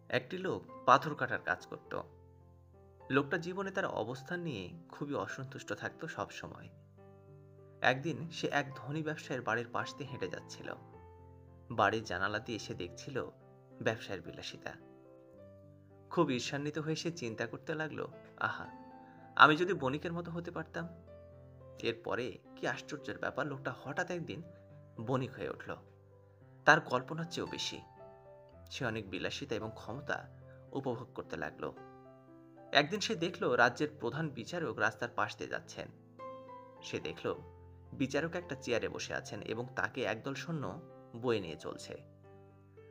একটি লোক পাথর কাটার কাজ করত। লোকটা জীবনে তার অবস্থান নিয়ে খুবই অসন্তুষ্ট থাকতো সব সময়। একদিন সে এক ধনী ব্যবসায়ীর বাড়ির পাশ দিয়ে হেঁটে যাচ্ছিল। বাড়ির জানালা দিয়ে সে দেখছিল ব্যবসায়ের বিলাসিতা। খুব ঈর্ষান্বিত হয়ে সে চিন্তা করতে লাগলো, আহা, আমি যদি বণিকের মতো হতে পারতাম। এরপরে কি আশ্চর্যের ব্যাপার, লোকটা হঠাৎ একদিন বণিক হয়ে উঠল। তার কল্পনার চেয়েও বেশি। সে অনেক বিলাসিতা এবং ক্ষমতা উপভোগ করতে লাগলো। একদিন সে দেখল রাজ্যের প্রধান বিচারক রাস্তার পাশ দিয়ে যাচ্ছেন। সে দেখল বিচারক একটা চেয়ারে বসে আছেন এবং তাকে একদল সৈন্য বয়ে নিয়ে চলছে।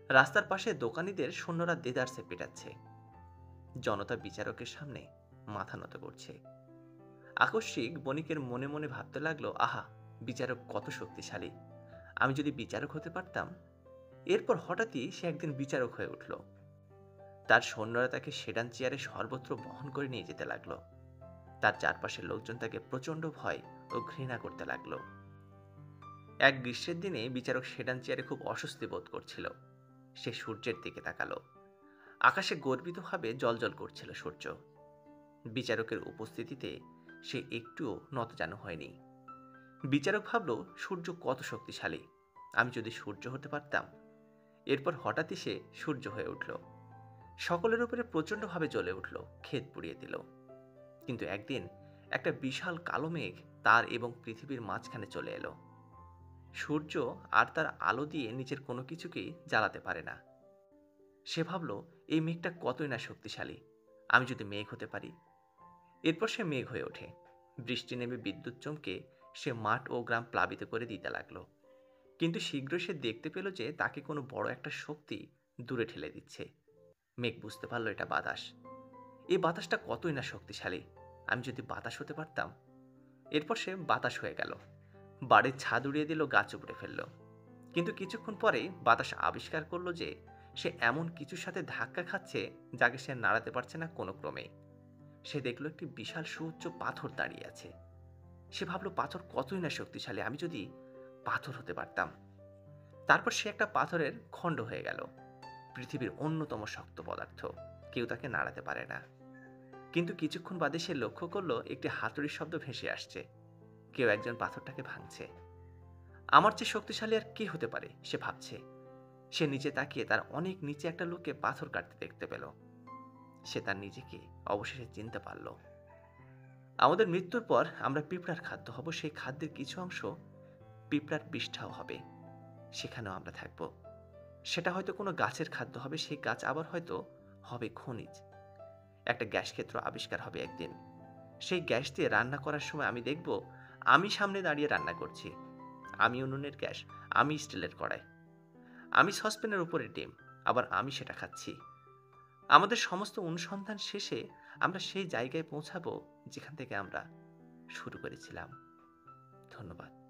রাস্তার পাশে দোকানীদের সৈন্যরা দেদারসে পেটাচ্ছে। জনতা বিচারকের সামনে মাথা নত করছে। আকস্মিক বণিকের মনে মনে ভাবতে লাগলো, আহা, বিচারক কত শক্তিশালী, আমি যদি বিচারক হতে পারতাম। এরপর হঠাৎই সে একদিন বিচারক হয়ে উঠল। তার সৈন্যরা তাকে সেডান চেয়ারে সর্বত্র বহন করে নিয়ে যেতে লাগলো। তার চারপাশের লোকজন তাকে প্রচন্ড ভয় ও ঘৃণা করতে লাগলো। এক গ্রীষ্মের দিনে বিচারক সেডান চেয়ারে খুব অস্বস্তি বোধ করছিল। সে সূর্যের দিকে তাকালো। আকাশে গর্বিতভাবে জ্বলজ্বল করছিল সূর্য। বিচারকের উপস্থিতিতে সে একটুও নতজানু হয়নি। বিচারক ভাবল, সূর্য কত শক্তিশালী, আমি যদি সূর্য হতে পারতাম। এরপর হঠাৎই সে সূর্য হয়ে উঠল। সকলের উপরে প্রচন্ডভাবে জ্বলে উঠল, ক্ষেত পুড়িয়ে দিল। কিন্তু একদিন একটা বিশাল কালো মেঘ তার এবং পৃথিবীর মাঝখানে চলে এলো। সূর্য আর তার আলো দিয়ে নিচের কোনো কিছুকেই জ্বালাতে পারে না। সে ভাবল, এই মেঘটা কতই না শক্তিশালী, আমি যদি মেঘ হতে পারি। এরপর সে মেঘ হয়ে ওঠে। বৃষ্টি নেমে বিদ্যুৎ চমকে সে মাঠ ও গ্রাম প্লাবিত করে দিতে লাগলো। কিন্তু শীঘ্রই সে দেখতে পেল যে তাকে কোনো বড় একটা শক্তি দূরে ঠেলে দিচ্ছে। মেঘ বুঝতে পারলো এটা বাতাস। এই বাতাসটা কতই না শক্তিশালী, আমি যদি বাতাস হতে পারতাম। এরপর সে বাতাস হয়ে গেল। বাড়ির ছাদ উড়িয়ে দিল, গাছ উপড়ে ফেলল। কিন্তু কিছুক্ষণ পরেই বাতাস আবিষ্কার করলো যে সে এমন কিছুর সাথে ধাক্কা খাচ্ছে যাকে সে নাড়াতে পারছে না কোনো ক্রমেই। সে দেখলো একটি বিশাল সুউচ্চ পাথর দাঁড়িয়ে আছে। সে ভাবলো, পাথর কতই না শক্তিশালী, আমি যদি পাথর হতে পারতাম। তারপর সে একটা পাথরের খণ্ড হয়ে গেল। পৃথিবীর অন্যতম শক্ত পদার্থ, কেউ তাকে নাড়াতে পারে না। কিন্তু কিছুক্ষণ বাদে সে লক্ষ্য করলো একটি হাতুড়ির শব্দ ভেসে আসছে। কেউ একজন পাথরটাকে ভাঙছে। আমার চেয়ে শক্তিশালী আর কে হতে পারে, সে ভাবছে। সে নিচে তাকিয়ে তার অনেক নিচে একটা লোককে পাথর কাটতে দেখতে পেল। সে তার নিজেকে অবশেষে চিনতে পারল। আমাদের মৃত্যুর পর আমরা পিঁপড়ার খাদ্য হব, সেই খাদ্যের কিছু অংশ পিঁপড়ার পৃষ্ঠাও হবে, সেখানেও আমরা থাকব। সেটা হয়তো কোনো গাছের খাদ্য হবে, সেই গাছ আবার হয়তো হবে খনিজ। একটা গ্যাস ক্ষেত্র আবিষ্কার হবে একদিন। সেই গ্যাস দিয়ে রান্না করার সময় আমি দেখব আমি সামনে দাঁড়িয়ে রান্না করছি। আমি উনুনের গ্যাস, আমি স্টিলের কড়াই, আমি সসপ্যানের উপরে ডিম, আবার আমি সেটা খাচ্ছি। আমাদের সমস্ত অনুসন্ধান শেষে আমরা সেই জায়গায় পৌঁছাবো যেখান থেকে আমরা শুরু করেছিলাম। ধন্যবাদ।